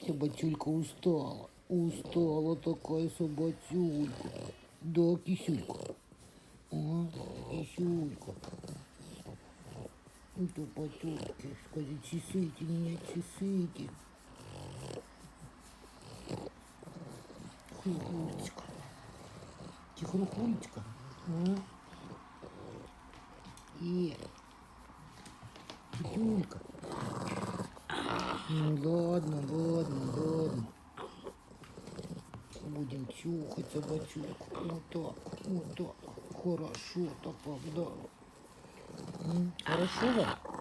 Собачулька устала. Устала такая собачулька. Да, кисюлька. А, кисюлька. Это потёрки. Скажи, чесыйте меня, чесыйте. Хрухулечка. Ты хрухулечка? А? Кисюлька. Ну ладно, ладно, ладно. Будем чухать собачульку. Вот так, вот так. Хорошо так, да. Хорошо вам?